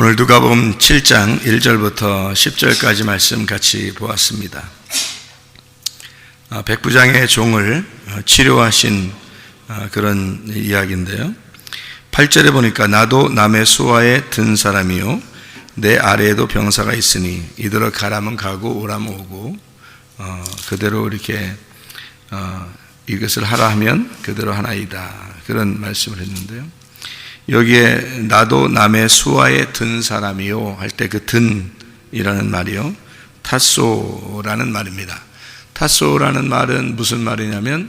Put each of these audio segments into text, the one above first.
오늘 누가복음 7장 1절부터 10절까지 말씀 같이 보았습니다. 백부장의 종을 치료하신 그런 이야기인데요. 8절에 보니까 나도 남의 수하에 든 사람이요 내 아래에도 병사가 있으니 이들을 가라면 가고 오라면 오고 그대로 이렇게 이것을 하라 하면 그대로 하나이다, 그런 말씀을 했는데요. 여기에 나도 남의 수하에 든 사람이요 할 때 그 든이라는 말이요 타소라는 말입니다. 타소라는 말은 무슨 말이냐면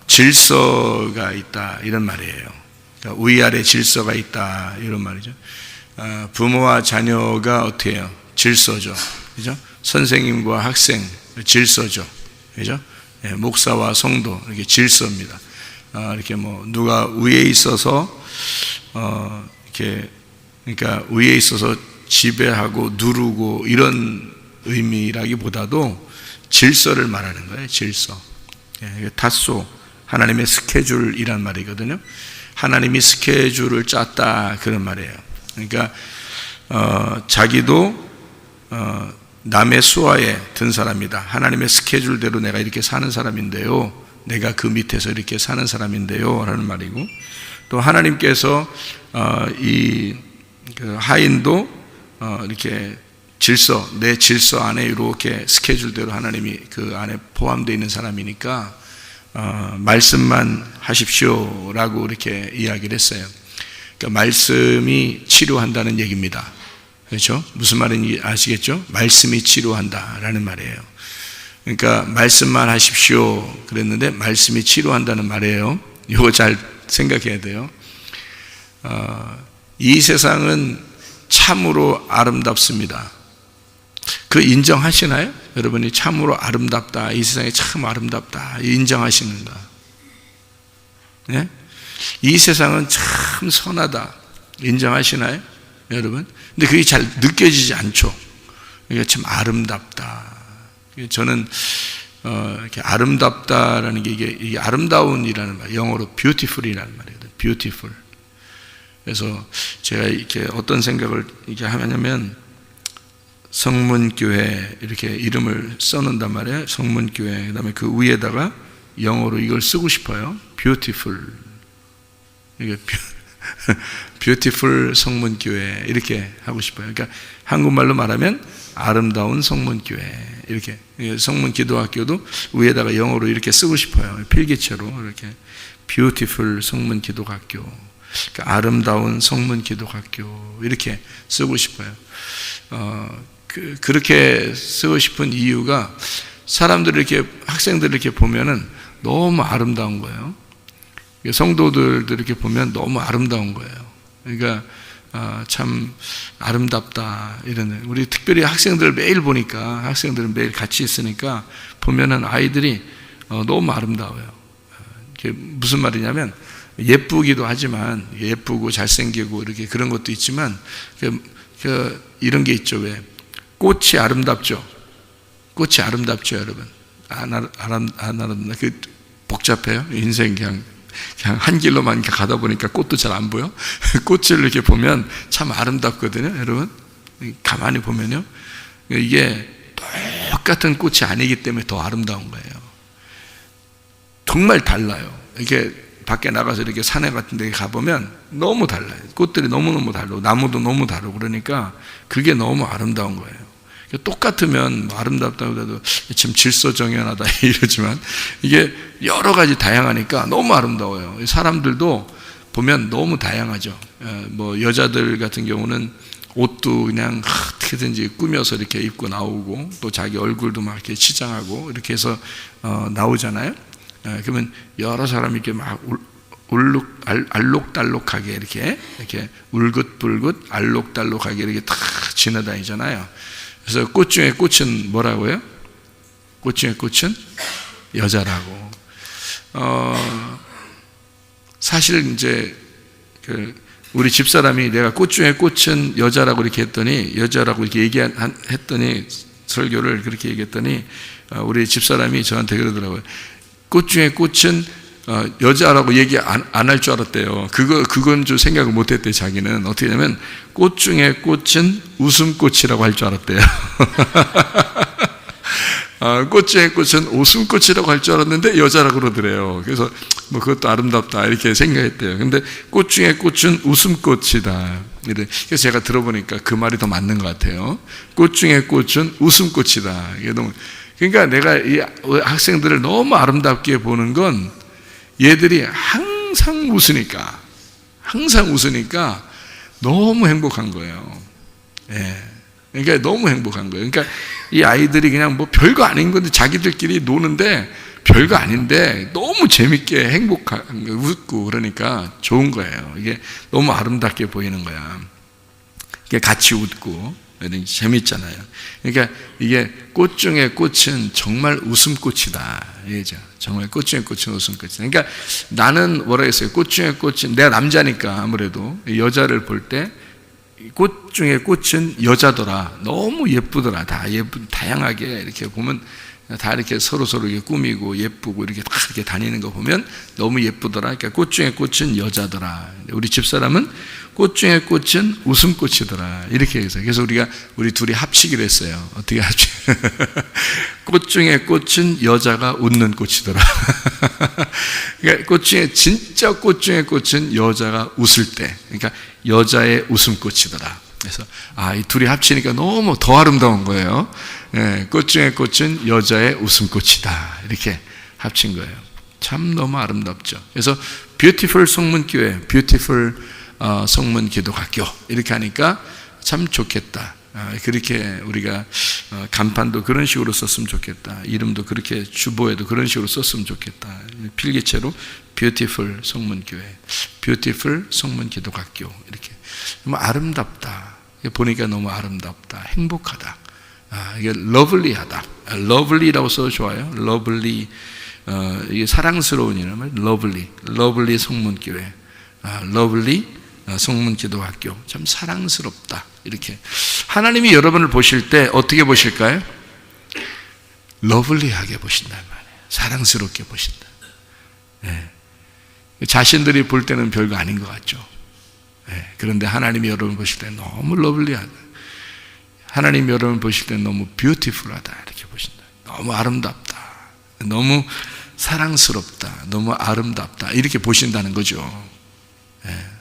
질서가 있다, 이런 말이에요. 그러니까 위아래 질서가 있다, 이런 말이죠. 부모와 자녀가 어떻게 해요? 질서죠, 그죠? 선생님과 학생 질서죠, 그죠? 목사와 성도 이렇게 질서입니다. 이렇게 누가 위에 있어서 이렇게, 그러니까 위에 있어서 지배하고 누르고 이런 의미라기보다도 질서를 말하는 거예요. 질서. 타소, 하나님의 스케줄이란 말이거든요. 하나님이 스케줄을 짰다, 그런 말이에요. 그러니까 자기도 남의 수하에 든 사람이다. 하나님의 스케줄대로 내가 이렇게 사는 사람인데요, 내가 그 밑에서 이렇게 사는 사람인데요 라는 말이고, 또 하나님께서 이 하인도 이렇게 질서, 내 질서 안에 이렇게 스케줄대로 하나님이 그 안에 포함되어 있는 사람이니까 말씀만 하십시오 라고 이렇게 이야기를 했어요. 그러니까 말씀이 치료한다는 얘기입니다. 그렇죠? 무슨 말인지 아시겠죠? 말씀이 치료한다 라는 말이에요. 그러니까 말씀만 하십시오 그랬는데 말씀이 치료한다는 말이에요. 이거 잘 생각해야 돼요. 이 세상은 참으로 아름답습니다. 그 인정하시나요? 여러분이 참으로 아름답다, 이 세상이 참 아름답다 인정하시는가? 네? 이 세상은 참 선하다 인정하시나요? 여러분? 근데 그게 잘 느껴지지 않죠. 그러니까 참 아름답다. 저는 이렇게 아름답다라는 게 이게 아름다운이라는 말, 영어로 beautiful이라는 말이거든요. beautiful. 그래서 제가 이렇게 어떤 생각을 이렇게 하냐면 성문교회 이렇게 이름을 써놓는단 말이에요. 성문교회. 그다음에 그 위에다가 영어로 이걸 쓰고 싶어요. beautiful. 이게 beautiful 성문교회 이렇게 하고 싶어요. 그러니까 한국말로 말하면 아름다운 성문교회, 이렇게 성문기도학교도 위에다가 영어로 이렇게 쓰고 싶어요. 필기체로 이렇게 beautiful 성문기도학교, 그러니까 아름다운 성문기도학교 이렇게 쓰고 싶어요. 그렇게 쓰고 싶은 이유가 사람들 이렇게, 학생들 이렇게 보면은 너무 아름다운 거예요. 성도들도 이렇게 보면 너무 아름다운 거예요. 그러니까 참 아름답다 이런. 우리 특별히 학생들 매일 보니까, 학생들은 매일 같이 있으니까 보면은 아이들이 너무 아름다워요. 이게 무슨 말이냐면 예쁘기도 하지만, 예쁘고 잘생기고 이렇게 그런 것도 있지만 이런 게 있죠. 왜 꽃이 아름답죠? 꽃이 아름답죠, 여러분. 안 아름답나? 그 복잡해요. 인생 그냥 한 길로만 가다 보니까 꽃도 잘 안 보여. 꽃을 이렇게 보면 참 아름답거든요, 여러분. 가만히 보면요, 이게 똑같은 꽃이 아니기 때문에 더 아름다운 거예요. 정말 달라요. 이렇게 밖에 나가서 이렇게 산에 같은 데 가보면 너무 달라요. 꽃들이 너무너무 다르고 나무도 너무 다르고, 그러니까 그게 너무 아름다운 거예요. 똑같으면 아름답다고 해도 지금 질서정연하다 이러지만 이게 여러 가지 다양하니까 너무 아름다워요. 사람들도 보면 너무 다양하죠. 여자들 같은 경우는 옷도 그냥 어떻게든지 꾸며서 이렇게 입고 나오고, 또 자기 얼굴도 막 이렇게 치장하고 이렇게 해서 나오잖아요. 그러면 여러 사람이 이렇게 막 알록달록하게 이렇게 울긋불긋 알록달록하게 이렇게 탁 지나다니잖아요. 그래서 꽃 중에 꽃은 뭐라고요? 꽃 중에 꽃은 여자라고. 사실 이제 우리 집사람이 내가 꽃 중에 꽃은 여자라고 이렇게 했더니, 여자라고 이렇게 했더니, 설교를 그렇게 얘기했더니 우리 집사람이 저한테 그러더라고요. 꽃 중에 꽃은 여자라고 얘기 안 할 줄 알았대요. 그건 좀 생각을 못 했대, 자기는. 어떻게 되냐면, 꽃 중에 꽃은 웃음꽃이라고 할 줄 알았대요. 꽃 중에 꽃은 웃음꽃이라고 할 줄 알았는데 여자라고 그러더래요. 그래서 뭐 그것도 아름답다 이렇게 생각했대요. 근데 꽃 중에 꽃은 웃음꽃이다. 그래서 제가 들어보니까 그 말이 더 맞는 것 같아요. 꽃 중에 꽃은 웃음꽃이다. 이게 너무, 그러니까 내가 이 학생들을 너무 아름답게 보는 건 얘들이 항상 웃으니까 너무 행복한 거예요. 예. 그러니까 너무 행복한 거예요. 그러니까 이 아이들이 그냥 뭐 별거 아닌 건데 자기들끼리 노는데 별거 아닌데 너무 재밌게 행복한, 웃고 그러니까 좋은 거예요. 이게 너무 아름답게 보이는 거야. 이게 같이 웃고 재밌잖아요. 그러니까 이게 꽃 중에 꽃은 정말 웃음꽃이다. 이거죠. 정말 꽃 중에 꽃은 웃음꽃이다. 그러니까 나는 뭐라 했어요? 꽃 중에 꽃은, 내가 남자니까 아무래도 여자를 볼 때 꽃 중에 꽃은 여자더라. 너무 예쁘더라. 다 다양하게 이렇게 보면 다 이렇게 서로 이렇게 꾸미고 예쁘고 이렇게 다 이렇게 다니는 거 보면 너무 예쁘더라. 그러니까 꽃 중에 꽃은 여자더라. 우리 집사람은 꽃 중에 꽃은 웃음꽃이더라. 이렇게 해서. 그래서 우리 둘이 합치기로 했어요. 어떻게 합치? 꽃 중에 꽃은 여자가 웃는 꽃이더라. 그러니까 진짜 꽃 중에 꽃은 여자가 웃을 때. 그러니까 여자의 웃음꽃이더라. 그래서 이 둘이 합치니까 너무 더 아름다운 거예요. 예, 꽃 중에 꽃은 여자의 웃음꽃이다. 이렇게 합친 거예요. 참 너무 아름답죠. 그래서 뷰티풀 성문교회, 뷰티풀 성문기도학교 이렇게 하니까 참 좋겠다. 그렇게 우리가 간판도 그런 식으로 썼으면 좋겠다. 이름도 그렇게 주보에도 그런 식으로 썼으면 좋겠다. 필기체로 뷰티풀 성문교회, 뷰티풀 성문기도학교 이렇게. 너무 아름답다. 보니까 너무 아름답다. 행복하다. 이게 러블리하다. 러블리라고 써도 좋아요. 러블리, 이게 사랑스러운 이름은 러블리 성문교회, 러블리 성문기도학교. 참 사랑스럽다. 이렇게 하나님이 여러분을 보실 때 어떻게 보실까요? 러블리하게 보신단 말이에요. 사랑스럽게 보신다. 네. 자신들이 볼 때는 별거 아닌 것 같죠. 네. 그런데 하나님이 여러분 보실 때 너무 러블리하다. 하나님 여러분 보실 때 너무 뷰티풀하다 이렇게 보신다. 너무 아름답다. 너무 사랑스럽다. 너무 아름답다. 이렇게 보신다는 거죠. 네.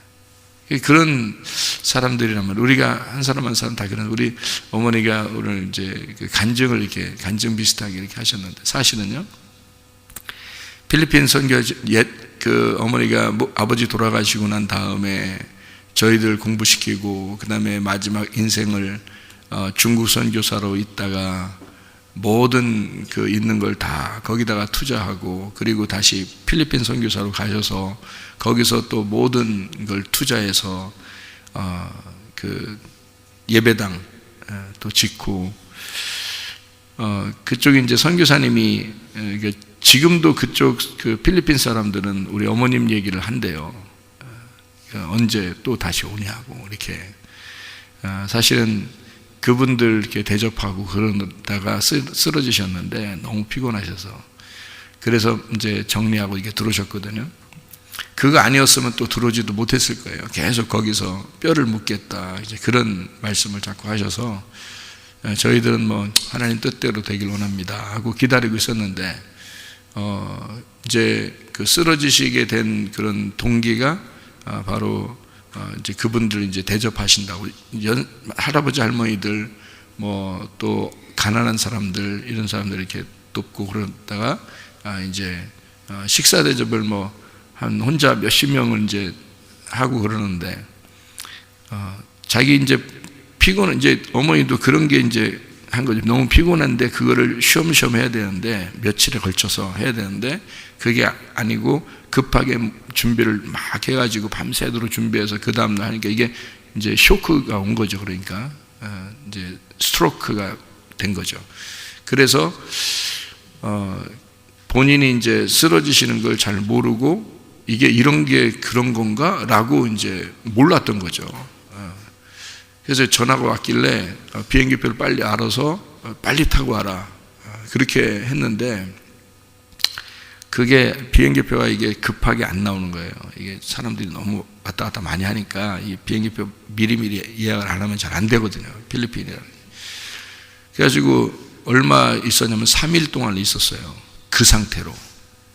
그런 사람들이라면 우리가 한 사람 한 사람 다 그런, 우리 어머니가 오늘 이제 간증을 이렇게 간증 비슷하게 이렇게 하셨는데, 사실은요 필리핀 선교 그 어머니가 아버지 돌아가시고 난 다음에 저희들 공부시키고 그 다음에 마지막 인생을 중국 선교사로 있다가 모든 그 있는 걸 다 거기다가 투자하고, 그리고 다시 필리핀 선교사로 가셔서 거기서 또 모든 걸 투자해서 그 예배당 또 짓고, 그쪽에 이제 선교사님이 지금도 그쪽 그 필리핀 사람들은 우리 어머님 얘기를 한대요. 언제 또 다시 오냐고 이렇게. 사실은 그분들 이렇게 대접하고 그러다가 쓰러지셨는데 너무 피곤하셔서 그래서 이제 정리하고 이게 들어오셨거든요. 그거 아니었으면 또 들어오지도 못했을 거예요. 계속 거기서 뼈를 묻겠다 이제 그런 말씀을 자꾸 하셔서 저희들은 뭐 하나님 뜻대로 되길 원합니다 하고 기다리고 있었는데 이제 그 쓰러지시게 된 그런 동기가 바로 이제 그분들 이제 대접하신다고, 할아버지 할머니들 뭐 또 가난한 사람들 이런 사람들 이렇게 돕고 그러다가 이제 식사 대접을 뭐 한 혼자 몇십 명을 이제 하고 그러는데 자기 이제 피곤, 이제 어머니도 그런 게 이제 한 거죠. 너무 피곤한데 그거를 쉬엄쉬엄 해야 되는데 며칠에 걸쳐서 해야 되는데 그게 아니고 급하게 준비를 막 해가지고 밤새도록 준비해서 그 다음날 하니까 이게 이제 쇼크가 온 거죠. 그러니까 이제 스트로크가 된 거죠. 그래서 본인이 이제 쓰러지시는 걸 잘 모르고 이게 이런 게 그런 건가? 라고 이제 몰랐던 거죠. 그래서 전화가 왔길래 비행기표를 빨리 알아서 빨리 타고 와라. 그렇게 했는데 그게 비행기표가 이게 급하게 안 나오는 거예요. 이게 사람들이 너무 왔다 갔다 많이 하니까 이 비행기표 미리미리 예약을 안 하면 잘 안 되거든요. 필리핀이라. 그래가지고 얼마 있었냐면 3일 동안 있었어요. 그 상태로.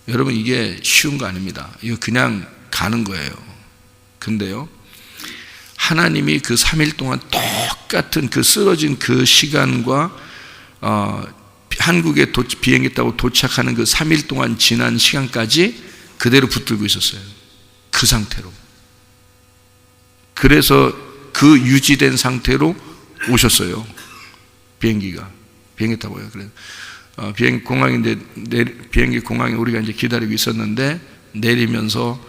여러분 이게 쉬운 거 아닙니다. 이거 그냥 가는 거예요. 근데요, 하나님이 그 3일 동안 똑같은 그 쓰러진 그 시간과 한국에 비행기 타고 도착하는 그 3일 동안 지난 시간까지 그대로 붙들고 있었어요. 그 상태로. 그래서 그 유지된 상태로 오셨어요. 비행기 타고요. 그래서 비행기 공항에 우리가 이제 기다리고 있었는데 내리면서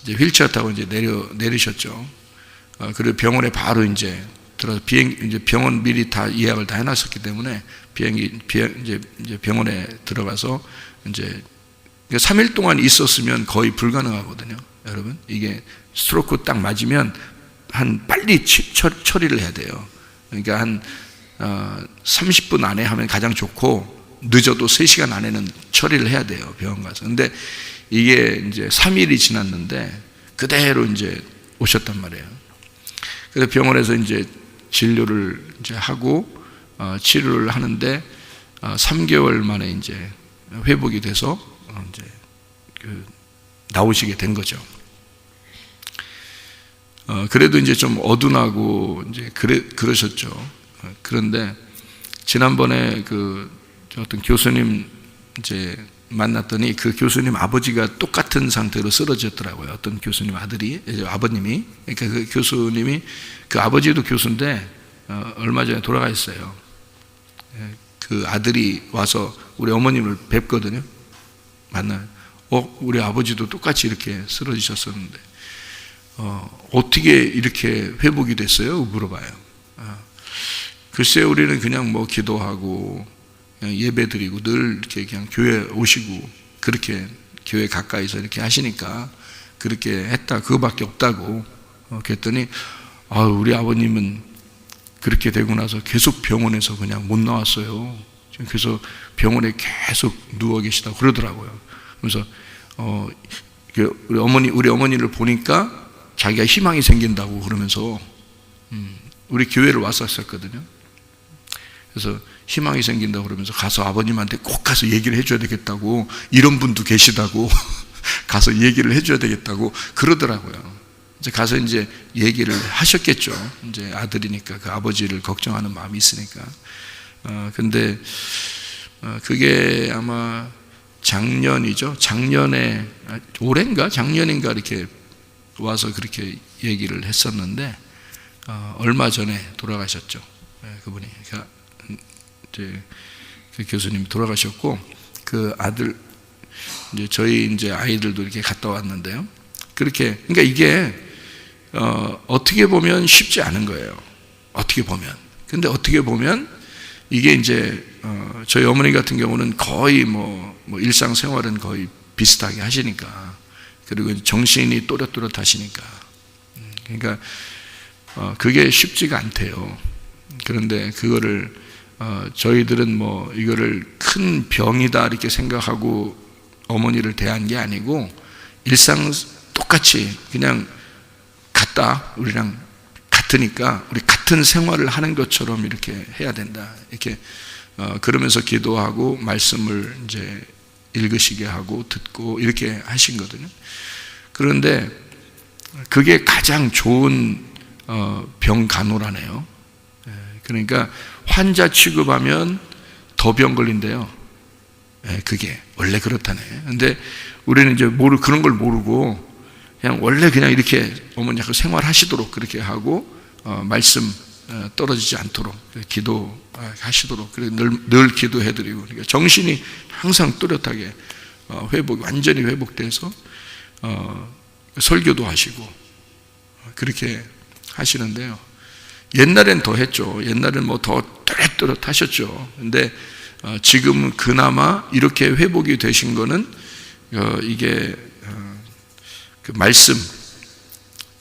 이제 휠체어 타고 이제 내리셨죠. 그리고 병원에 바로 이제 들어서 이제 병원 미리 다 예약을 다 해놨었기 때문에 이제 병원에 들어가서 이제 3일 동안 있었으면 거의 불가능하거든요. 여러분 이게 스트로크 딱 맞으면 빨리 처리를 해야 돼요. 그러니까 한 30분 안에 하면 가장 좋고 늦어도 3시간 안에는 처리를 해야 돼요. 병원 가서. 근데 이게 이제 3일이 지났는데 그대로 이제 오셨단 말이에요. 그래서 병원에서 이제 진료를 이제 하고 치료를 하는데 3개월 만에 이제 회복이 돼서 이제 나오시게 된 거죠. 그래도 이제 좀 어둔하고 이제 그러셨죠. 그런데 지난번에 어떤 교수님 이제 만났더니 그 교수님 아버지가 똑같은 상태로 쓰러졌더라고요. 어떤 교수님 아버님이. 그러니까 그 교수님이 그 아버지도 교수인데 얼마 전에 돌아가셨어요. 그 아들이 와서 우리 어머님을 뵙거든요. 만나요. 우리 아버지도 똑같이 이렇게 쓰러지셨었는데 어떻게 이렇게 회복이 됐어요? 물어봐요. 글쎄요, 우리는 그냥 뭐 기도하고 그냥 예배 드리고 늘 이렇게 그냥 교회 오시고 그렇게 교회 가까이서 이렇게 하시니까 그렇게 했다. 그거밖에 없다고. 그랬더니 우리 아버님은 그렇게 되고 나서 계속 병원에서 그냥 못 나왔어요. 그래서 병원에 계속 누워 계시다고 그러더라고요. 그래서 우리 어머니를 보니까 자기가 희망이 생긴다고 그러면서 우리 교회를 왔었거든요. 그래서 희망이 생긴다고 그러면서 가서 아버님한테 꼭 가서 얘기를 해줘야 되겠다고, 이런 분도 계시다고 가서 얘기를 해줘야 되겠다고 그러더라고요. 이제 가서 이제 얘기를 하셨겠죠. 이제 아들이니까 그 아버지를 걱정하는 마음이 있으니까. 근데 그게 아마 작년이죠. 올해인가 작년인가 이렇게 와서 그렇게 얘기를 했었는데 얼마 전에 돌아가셨죠. 그분이. 이제 그 교수님이 돌아가셨고 그 아들 이제 저희 이제 아이들도 이렇게 갔다 왔는데요. 그러니까 이게 어떻게 보면 쉽지 않은 거예요. 어떻게 보면. 근데 어떻게 보면 이게 이제 저희 어머니 같은 경우는 거의 뭐 일상생활은 거의 비슷하게 하시니까, 그리고 정신이 또렷또렷하시니까, 그러니까 그게 쉽지가 않대요. 그런데 그거를 저희들은 뭐 이거를 큰 병이다 이렇게 생각하고 어머니를 대한 게 아니고 일상 똑같이 그냥 우리랑 같으니까 우리 같은 생활을 하는 것처럼 이렇게 해야 된다. 이렇게 그러면서 기도하고 말씀을 이제 읽으시게 하고 듣고 이렇게 하신 거거든요. 그런데 그게 가장 좋은 병 간호라네요. 그러니까 환자 취급하면 더 병 걸린대요. 그게 원래 그렇다네. 근데 우리는 이제 그런 걸 모르고 그냥 원래 그냥 이렇게 어머니하고 생활하시도록 그렇게 하고 말씀 떨어지지 않도록 기도하시도록 늘 기도해드리고, 그러니까 정신이 항상 뚜렷하게 완전히 회복돼서 설교도 하시고 그렇게 하시는데요. 옛날엔 더 했죠. 옛날엔 뭐 더 뚜렷뚜렷 하셨죠. 근데 지금은 그나마 이렇게 회복이 되신 거는 이게 그 말씀.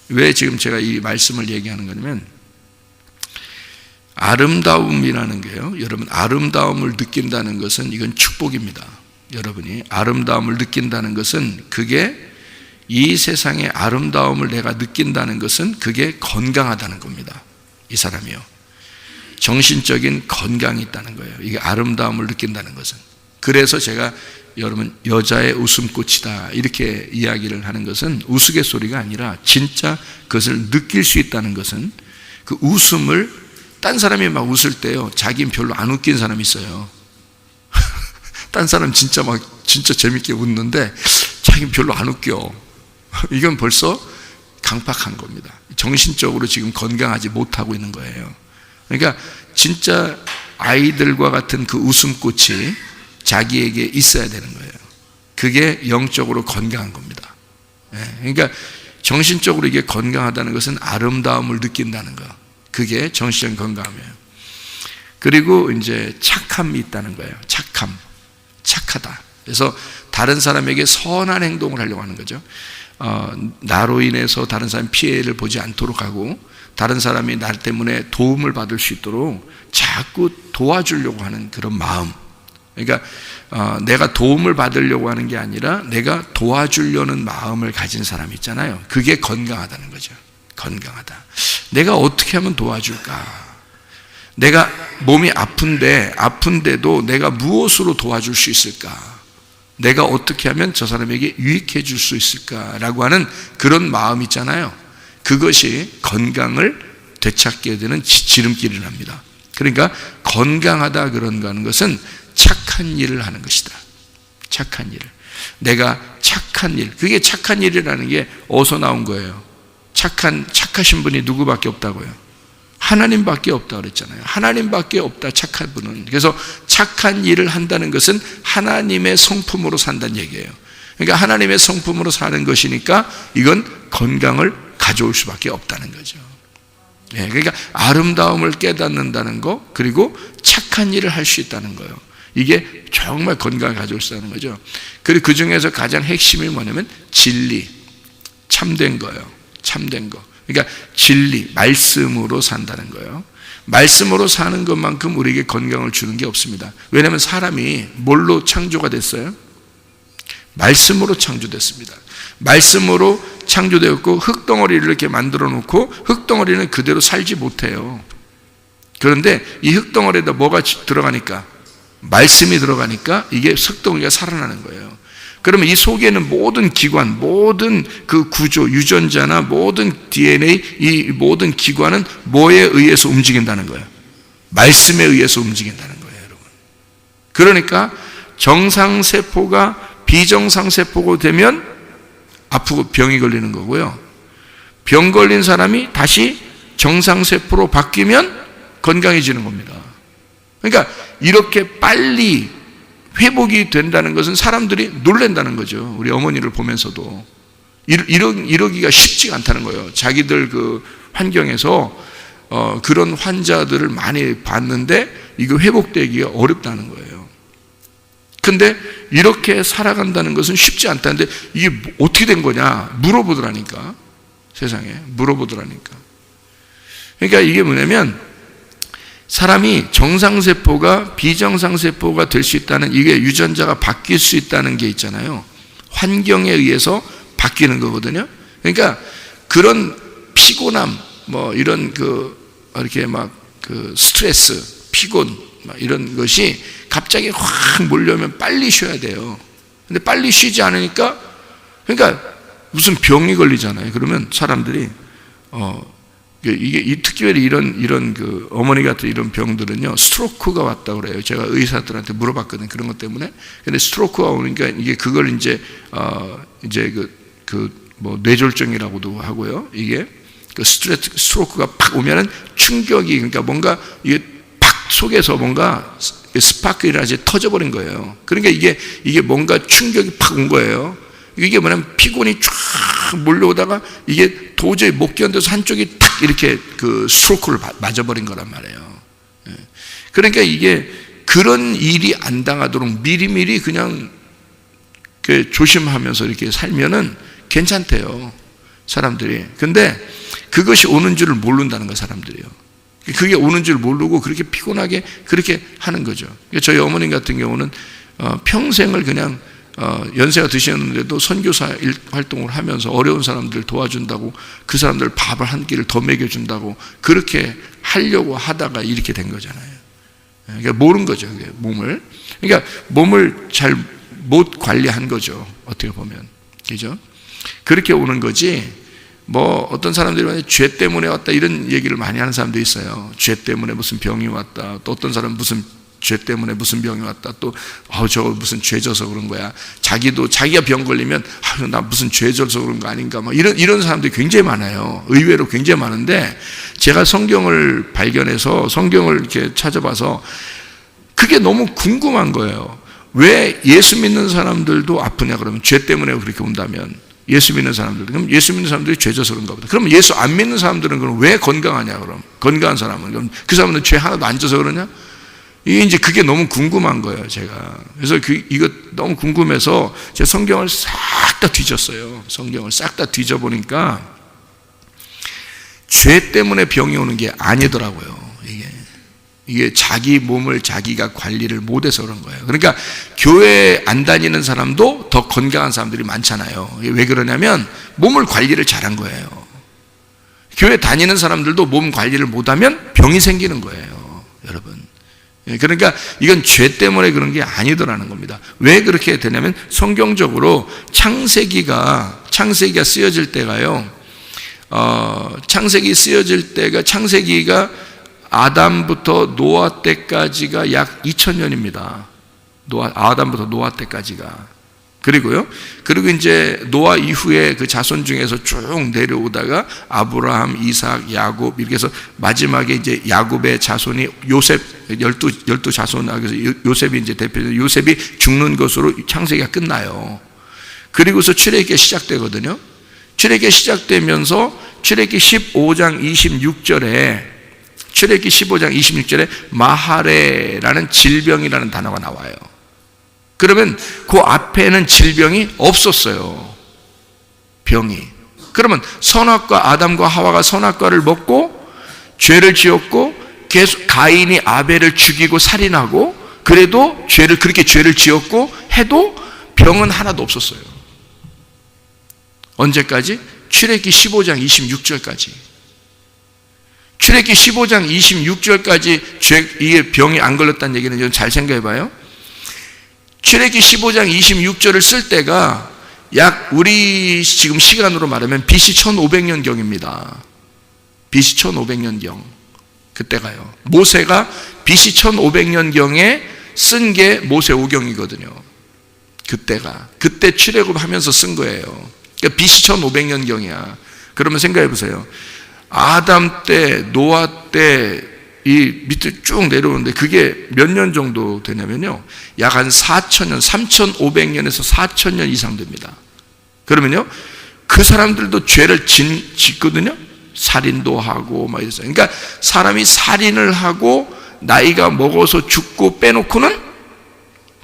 왜 지금 제가 이 말씀을 얘기하는 거냐면, 아름다움이라는 게요, 여러분, 아름다움을 느낀다는 것은 이건 축복입니다. 여러분이 아름다움을 느낀다는 것은, 그게 이 세상의 아름다움을 내가 느낀다는 것은 그게 건강하다는 겁니다. 이 사람이요. 정신적인 건강이 있다는 거예요. 이게 아름다움을 느낀다는 것은. 그래서 제가 여러분 여자의 웃음꽃이다 이렇게 이야기를 하는 것은 우스갯소리가 아니라 진짜 그것을 느낄 수 있다는 것은, 그 웃음을 딴 사람이 막 웃을 때요, 자기는 별로 안 웃긴 사람이 있어요. 딴 사람 진짜 재밌게 웃는데 자기는 별로 안 웃겨. 이건 벌써 강팍한 겁니다. 정신적으로 지금 건강하지 못하고 있는 거예요. 그러니까 진짜 아이들과 같은 그 웃음꽃이 자기에게 있어야 되는 거예요. 그게 영적으로 건강한 겁니다. 그러니까 정신적으로 이게 건강하다는 것은 아름다움을 느낀다는 거, 그게 정신적 건강이에요. 그리고 이제 착함이 있다는 거예요. 착하다. 그래서 다른 사람에게 선한 행동을 하려고 하는 거죠. 나로 인해서 다른 사람이 피해를 보지 않도록 하고, 다른 사람이 나 때문에 도움을 받을 수 있도록 자꾸 도와주려고 하는 그런 마음. 그러니까 내가 도움을 받으려고 하는 게 아니라 내가 도와주려는 마음을 가진 사람이 있잖아요. 그게 건강하다는 거죠. 건강하다. 내가 어떻게 하면 도와줄까? 내가 몸이 아픈데도 내가 무엇으로 도와줄 수 있을까? 내가 어떻게 하면 저 사람에게 유익해 줄 수 있을까라고 하는 그런 마음 있잖아요. 그것이 건강을 되찾게 되는 지름길이랍니다. 그러니까 건강하다 그런가 하는 것은 착한 일을 하는 것이다. 착한 일. 내가 착한 일. 그게 착한 일이라는 게 어디서 나온 거예요? 착하신 분이 누구밖에 없다고요? 하나님밖에 없다 그랬잖아요. 하나님밖에 없다, 착한 분은. 그래서 착한 일을 한다는 것은 하나님의 성품으로 산다는 얘기예요. 그러니까 하나님의 성품으로 사는 것이니까 이건 건강을 가져올 수밖에 없다는 거죠. 그러니까 아름다움을 깨닫는다는 거, 그리고 착한 일을 할 수 있다는 거예요. 이게 정말 건강을 가져올 수 있다는 거죠. 그리고 그 중에서 가장 핵심이 뭐냐면 진리, 참된 거예요. 참된 거. 그러니까 진리, 말씀으로 산다는 거예요. 말씀으로 사는 것만큼 우리에게 건강을 주는 게 없습니다. 왜냐하면 사람이 뭘로 창조가 됐어요? 말씀으로 창조됐습니다. 말씀으로 창조되었고, 흙덩어리를 이렇게 만들어 놓고 흙덩어리는 그대로 살지 못해요. 그런데 이 흙덩어리에다 뭐가 들어가니까? 말씀이 들어가니까 이게 흙덩어리가 살아나는 거예요. 그러면 이 속에는 모든 기관, 모든 그 구조, 유전자나 모든 DNA, 이 모든 기관은 뭐에 의해서 움직인다는 거예요? 말씀에 의해서 움직인다는 거예요, 여러분. 그러니까 정상세포가 비정상세포가 되면 아프고 병이 걸리는 거고요. 병 걸린 사람이 다시 정상세포로 바뀌면 건강해지는 겁니다. 그러니까 이렇게 빨리 회복이 된다는 것은 사람들이 놀란다는 거죠. 우리 어머니를 보면서도 이러기가 쉽지가 않다는 거예요. 자기들 그 환경에서 그런 환자들을 많이 봤는데 이거 회복되기가 어렵다는 거예요. 근데 이렇게 살아간다는 것은 쉽지 않다는데 이게 어떻게 된 거냐 물어보더라니까. 세상에 물어보더라니까. 그러니까 이게 뭐냐면 사람이 정상세포가 비정상세포가 될 수 있다는, 이게 유전자가 바뀔 수 있다는 게 있잖아요. 환경에 의해서 바뀌는 거거든요. 그러니까 그런 피곤함, 뭐 이런 이렇게 스트레스, 피곤, 이런 것이 갑자기 확 몰려오면 빨리 쉬어야 돼요. 근데 빨리 쉬지 않으니까, 그러니까 무슨 병이 걸리잖아요. 그러면 사람들이, 이게 특별히 이런 그 어머니 같은 이런 병들은요, 스트로크가 왔다고 그래요. 제가 의사들한테 물어봤거든요. 그런 것 때문에. 근데 스트로크가 오니까 이게 그걸 이제 뭐 뇌졸중이라고도 하고요. 이게 그 스트로크가 팍 오면은 충격이, 그러니까 뭔가 이게 팍 속에서 뭔가 스파크라지 터져버린 거예요. 그러니까 이게 뭔가 충격이 팍 온 거예요. 이게 뭐냐면 피곤이 쫙 몰려오다가 이게 도저히 못 견뎌서 한쪽이 탁 이렇게 그 스트로크를 맞아버린 거란 말이에요. 그러니까 이게 그런 일이 안 당하도록 미리미리 그냥 조심하면서 이렇게 살면은 괜찮대요, 사람들이. 근데 그것이 오는 줄을 모른다는 거예요, 사람들이요. 그게 오는 줄 모르고 그렇게 피곤하게 그렇게 하는 거죠. 저희 어머님 같은 경우는 평생을 그냥 연세가 드셨는데도 선교사 활동을 하면서 어려운 사람들 도와준다고, 그 사람들 밥을 한 끼를 더 먹여준다고 그렇게 하려고 하다가 이렇게 된 거잖아요. 그러니까 모른 거죠, 몸을. 그러니까 몸을 잘 못 관리한 거죠, 어떻게 보면. 그죠? 그렇게 오는 거지. 뭐 어떤 사람들이 죄 때문에 왔다 이런 얘기를 많이 하는 사람도 있어요. 죄 때문에 무슨 병이 왔다. 또 어떤 사람은 무슨 죄 때문에 무슨 병이 왔다. 또 저거 무슨 죄 져서 그런 거야. 자기가 병 걸리면 나 무슨 죄 져서 그런 거 아닌가, 막 이런 사람들이 굉장히 많아요. 의외로 굉장히 많은데, 제가 성경을 발견해서 성경을 이렇게 찾아봐서 그게 너무 궁금한 거예요. 왜 예수 믿는 사람들도 아프냐? 그러면 죄 때문에 그렇게 온다면, 예수 믿는 사람들, 그럼 예수 믿는 사람들이 죄 져서 그런가 보다. 그럼 예수 안 믿는 사람들은 그럼 왜 건강하냐? 그럼 건강한 사람은, 그럼 그 사람은 죄 하나도 안 져서 그러냐? 이제 그게 너무 궁금한 거예요, 제가. 그래서 이거 너무 궁금해서 제가 성경을 싹 다 뒤졌어요. 성경을 싹 다 뒤져보니까 죄 때문에 병이 오는 게 아니더라고요. 이게 자기 몸을 자기가 관리를 못해서 그런 거예요. 그러니까 교회 안 다니는 사람도 더 건강한 사람들이 많잖아요. 왜 그러냐면 몸을 관리를 잘한 거예요. 교회 다니는 사람들도 몸 관리를 못하면 병이 생기는 거예요, 여러분. 그러니까 이건 죄 때문에 그런 게 아니더라는 겁니다. 왜 그렇게 되냐면 성경적으로 창세기가 쓰여질 때가요, 창세기 쓰여질 때가, 창세기가 아담부터 노아 때까지가 약 2000년입니다. 아담부터 노아 때까지가. 그리고 이제 노아 이후에 그 자손 중에서 쭉 내려오다가 아브라함, 이삭, 야곱, 이렇게 해서 마지막에 이제 야곱의 자손이 요셉, 12 자손, 그래서 요셉이 이제 대표적으로 요셉이 죽는 것으로 창세기가 끝나요. 그리고서 출애굽기가 시작되거든요. 출애굽기가 시작되면서 출애굽기 15장 26절에 출애굽기 15장 26절에 마하레라는 질병이라는 단어가 나와요. 그러면 그 앞에는 질병이 없었어요, 병이. 그러면 선악과, 아담과 하와가 선악과를 먹고 죄를 지었고, 계속 가인이 아벨을 죽이고 살인하고, 그래도 그렇게 죄를 지었고 해도 병은 하나도 없었어요. 언제까지? 출애굽기 15장 26절까지. 출애굽기 15장 26절까지 이게 병이 안 걸렸다는 얘기는 좀 잘 생각해 봐요. 출애굽기 15장 26절을 쓸 때가 약 우리 지금 시간으로 말하면 BC 1500년경입니다. BC 1500년경. 그때가요. 모세가 BC 1500년경에 쓴 게 모세오경이거든요. 그때 출애굽하면서 쓴 거예요. 그러니까 BC 1500년경이야. 그러면 생각해 보세요. 아담 때, 노아 때, 이 밑에 쭉 내려오는데 그게 몇 년 정도 되냐면요, 약 한 4000년, 3500년에서 4000년 이상 됩니다. 그러면요, 그 사람들도 죄를 짓거든요. 살인도 하고 막 이랬어요. 그러니까 사람이 살인을 하고 나이가 먹어서 죽고 빼놓고는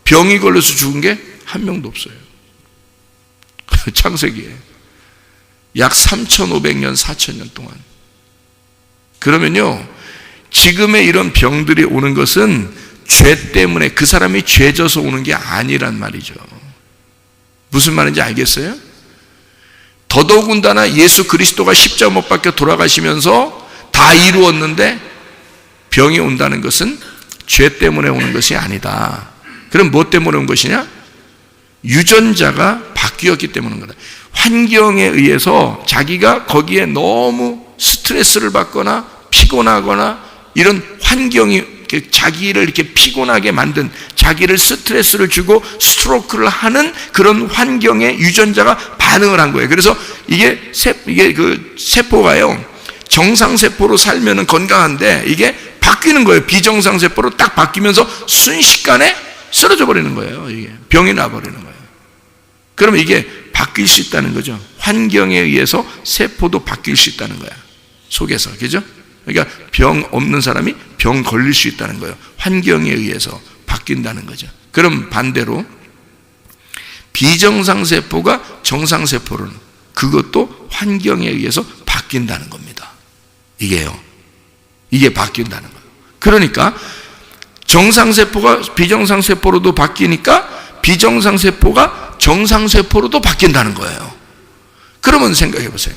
병이 걸려서 죽은 게 한 명도 없어요. 창세기에 약 3500년, 4000년 동안. 그러면요, 지금의 이런 병들이 오는 것은 죄 때문에, 그 사람이 죄져서 오는 게 아니란 말이죠. 무슨 말인지 알겠어요? 더더군다나 예수 그리스도가 십자가 못 박혀 돌아가시면서 다 이루었는데 병이 온다는 것은 죄 때문에 오는 것이 아니다. 그럼 뭐 때문에 온 것이냐? 유전자가 바뀌었기 때문에 온 거다. 환경에 의해서 자기가 거기에 너무 스트레스를 받거나 피곤하거나, 이런 환경이 자기를 이렇게 피곤하게 만든, 자기를 스트레스를 주고 스트로크를 하는 그런 환경에 유전자가 반응을 한 거예요. 그래서 이게 그 세포가요, 정상세포로 살면은 건강한데 이게 바뀌는 거예요. 비정상세포로 딱 바뀌면서 순식간에 쓰러져 버리는 거예요. 이게 병이 나버리는 거예요. 그러면 이게 바뀔 수 있다는 거죠. 환경에 의해서 세포도 바뀔 수 있다는 거야, 속에서. 그죠? 그러니까 병 없는 사람이 병 걸릴 수 있다는 거예요. 환경에 의해서 바뀐다는 거죠. 그럼 반대로 비정상세포가 정상세포로는 그것도 환경에 의해서 바뀐다는 겁니다. 이게 바뀐다는 거예요. 그러니까 정상세포가 비정상세포로도 바뀌니까 비정상세포가 정상세포로도 바뀐다는 거예요. 그러면 생각해 보세요.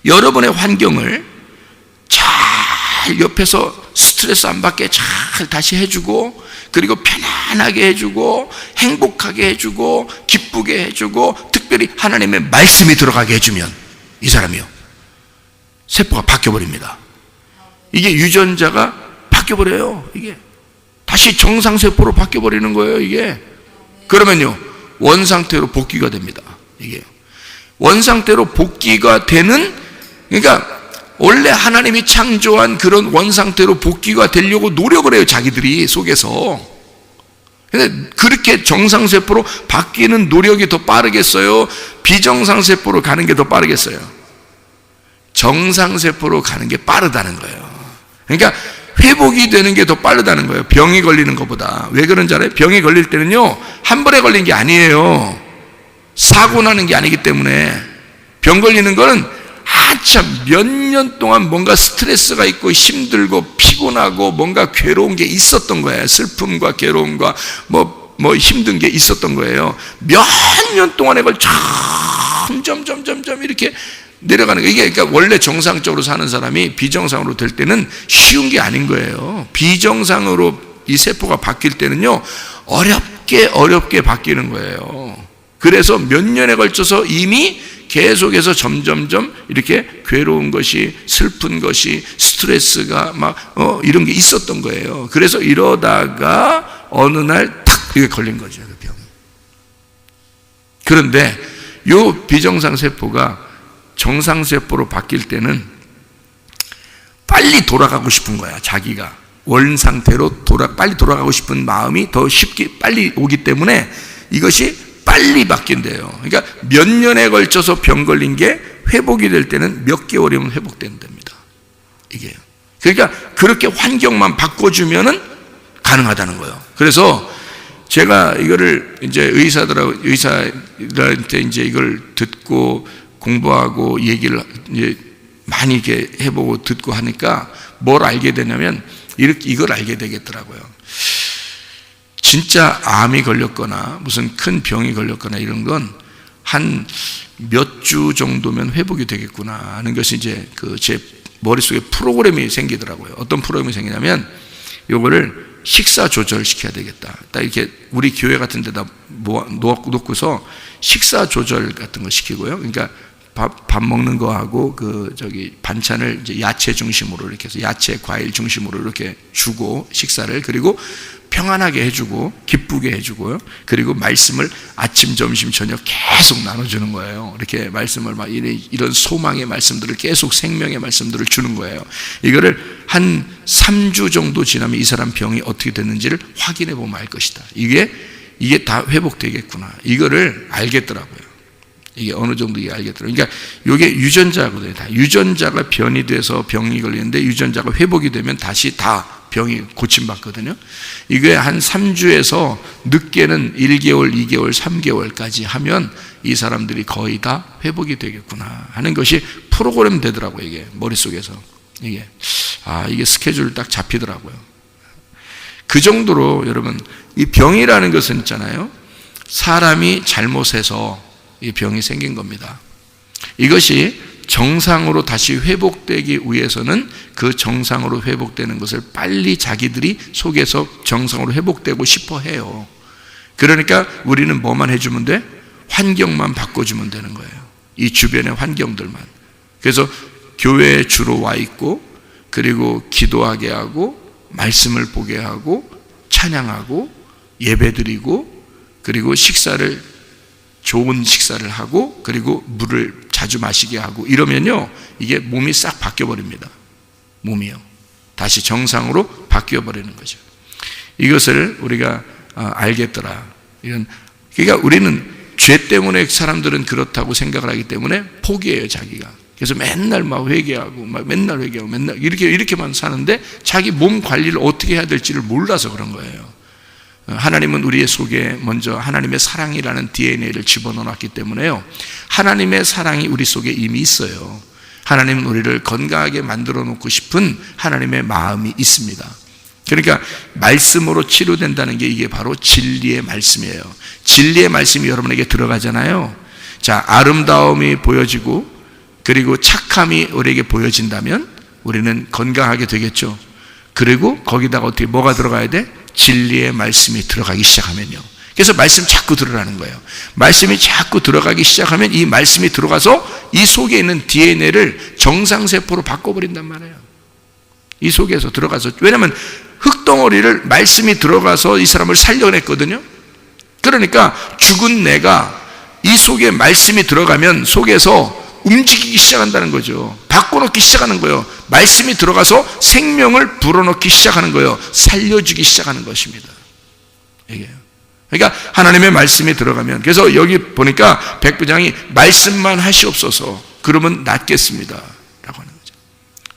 여러분의 환경을 잘 옆에서 스트레스 안 받게 잘 다시 해주고, 그리고 편안하게 해주고, 행복하게 해주고, 기쁘게 해주고, 특별히 하나님의 말씀이 들어가게 해주면 이 사람이요, 세포가 바뀌어버립니다. 이게 유전자가 바뀌어버려요. 이게 다시 정상세포로 바뀌어버리는 거예요. 이게 그러면요, 원상태로 복귀가 됩니다. 이게 원상태로 복귀가 되는, 그러니까 원래 하나님이 창조한 그런 원상태로 복귀가 되려고 노력을 해요, 자기들이 속에서. 근데 그렇게 정상세포로 바뀌는 노력이 더 빠르겠어요? 비정상세포로 가는 게 더 빠르겠어요? 정상세포로 가는 게 빠르다는 거예요. 그러니까 회복이 되는 게 더 빠르다는 거예요, 병이 걸리는 것보다. 왜 그런지 알아요? 병이 걸릴 때는요, 한 번에 걸린 게 아니에요. 사고 나는 게 아니기 때문에. 병 걸리는 거는 한참 몇 년 동안 뭔가 스트레스가 있고 힘들고 피곤하고 뭔가 괴로운 게 있었던 거예요. 슬픔과 괴로움과 뭐 힘든 게 있었던 거예요. 몇 년 동안에 걸 점점 이렇게 내려가는 거예요. 이게 그러니까 원래 정상적으로 사는 사람이 비정상으로 될 때는 쉬운 게 아닌 거예요. 비정상으로 이 세포가 바뀔 때는요, 어렵게 바뀌는 거예요. 그래서 몇 년에 걸쳐서 이미 계속해서 점점점 이렇게 괴로운 것이, 슬픈 것이, 스트레스가 막 이런 게 있었던 거예요. 그래서 이러다가 어느 날 탁 이게 걸린 거죠, 그 병이. 그런데 이 비정상 세포가 정상세포로 바뀔 때는 빨리 돌아가고 싶은 거야. 자기가 원상태로 빨리 돌아가고 싶은 마음이 더 쉽게 빨리 오기 때문에 이것이 빨리 바뀐대요. 그러니까 몇 년에 걸쳐서 병 걸린 게 회복이 될 때는 몇 개월이면 회복된답니다. 이게. 그러니까 그렇게 환경만 바꿔주면은 가능하다는 거예요. 그래서 제가 이거를 이제 의사들한테 이제 이걸 듣고 공부하고 얘기를 이제 많이 이렇게 해보고 듣고 하니까 뭘 알게 되냐면 이걸 알게 되겠더라고요. 진짜 암이 걸렸거나 무슨 큰 병이 걸렸거나 이런 건 한 몇 주 정도면 회복이 되겠구나 하는 것이 이제 제 머릿속에 프로그램이 생기더라고요. 어떤 프로그램이 생기냐면 요거를 식사 조절시켜야 되겠다. 딱 이렇게 우리 교회 같은 데다 놓고서 식사 조절 같은 거 시키고요. 그러니까 밥 먹는 거하고 반찬을 이제 야채 중심으로 이렇게 해서 야채, 과일 중심으로 이렇게 주고 식사를, 그리고 평안하게 해주고 기쁘게 해주고요. 그리고 말씀을 아침, 점심, 저녁 계속 나눠주는 거예요. 이렇게 말씀을 막 이런 소망의 말씀들을 계속 생명의 말씀들을 주는 거예요. 이거를 한 3주 정도 지나면 이 사람 병이 어떻게 됐는지를 확인해 보면 알 것이다. 이게 다 회복되겠구나. 이거를 알겠더라고요. 이게 어느 정도 알겠더라고요. 그러니까 이게 유전자거든요. 다 유전자가 변이 돼서 병이 걸리는데 유전자가 회복이 되면 다시 다 병이 고침받거든요. 이게 한 3주에서 늦게는 1개월, 2개월, 3개월까지 하면 이 사람들이 거의 다 회복이 되겠구나 하는 것이 프로그램 되더라고요. 이게 머릿속에서 이게 스케줄 딱 잡히더라고요. 그 정도로 여러분, 이 병이라는 것은 있잖아요, 사람이 잘못해서 이 병이 생긴 겁니다. 이것이 정상으로 다시 회복되기 위해서는 그 정상으로 회복되는 것을 빨리 자기들이 속에서 정상으로 회복되고 싶어 해요. 그러니까 우리는 뭐만 해주면 돼? 환경만 바꿔주면 되는 거예요. 이 주변의 환경들만. 그래서 교회에 주로 와 있고, 그리고 기도하게 하고, 말씀을 보게 하고, 찬양하고, 예배드리고, 그리고 좋은 식사를 하고, 그리고 물을 자주 마시게 하고 이러면요, 이게 몸이 싹 바뀌어버립니다. 몸이요, 다시 정상으로 바뀌어버리는 거죠. 이것을 우리가 알겠더라. 그러니까 우리는 죄 때문에 사람들은 그렇다고 생각을 하기 때문에 포기해요, 자기가. 그래서 맨날 회개하고 맨날 이렇게만 사는데 자기 몸 관리를 어떻게 해야 될지를 몰라서 그런 거예요. 하나님은 우리의 속에 먼저 하나님의 사랑이라는 DNA를 집어넣었기 때문에요, 하나님의 사랑이 우리 속에 이미 있어요. 하나님은 우리를 건강하게 만들어 놓고 싶은 하나님의 마음이 있습니다. 그러니까 말씀으로 치료된다는 게 이게 바로 진리의 말씀이에요. 진리의 말씀이 여러분에게 들어가잖아요. 자, 아름다움이 보여지고 그리고 착함이 우리에게 보여진다면 우리는 건강하게 되겠죠. 그리고 거기다가 어떻게 뭐가 들어가야 돼? 진리의 말씀이 들어가기 시작하면요. 그래서 말씀 자꾸 들으라는 거예요. 말씀이 자꾸 들어가기 시작하면 이 말씀이 들어가서 이 속에 있는 DNA를 정상세포로 바꿔버린단 말이에요. 이 속에서 들어가서. 왜냐하면 흙덩어리를 말씀이 들어가서 이 사람을 살려냈거든요. 그러니까 죽은 내가 이 속에 말씀이 들어가면 속에서 움직이기 시작한다는 거죠. 바꿔놓기 시작하는 거예요. 말씀이 들어가서 생명을 불어넣기 시작하는 거예요. 살려주기 시작하는 것입니다. 이게요. 그러니까 하나님의 말씀이 들어가면, 그래서 여기 보니까 백부장이 말씀만 하시옵소서 그러면 낫겠습니다 라고 하는 거죠.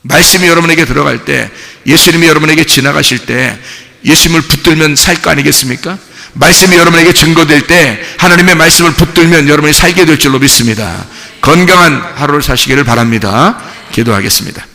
말씀이 여러분에게 들어갈 때, 예수님이 여러분에게 지나가실 때 예수님을 붙들면 살 거 아니겠습니까? 말씀이 여러분에게 증거될 때 하나님의 말씀을 붙들면 여러분이 살게 될 줄로 믿습니다. 건강한 하루를 사시기를 바랍니다. 기도하겠습니다.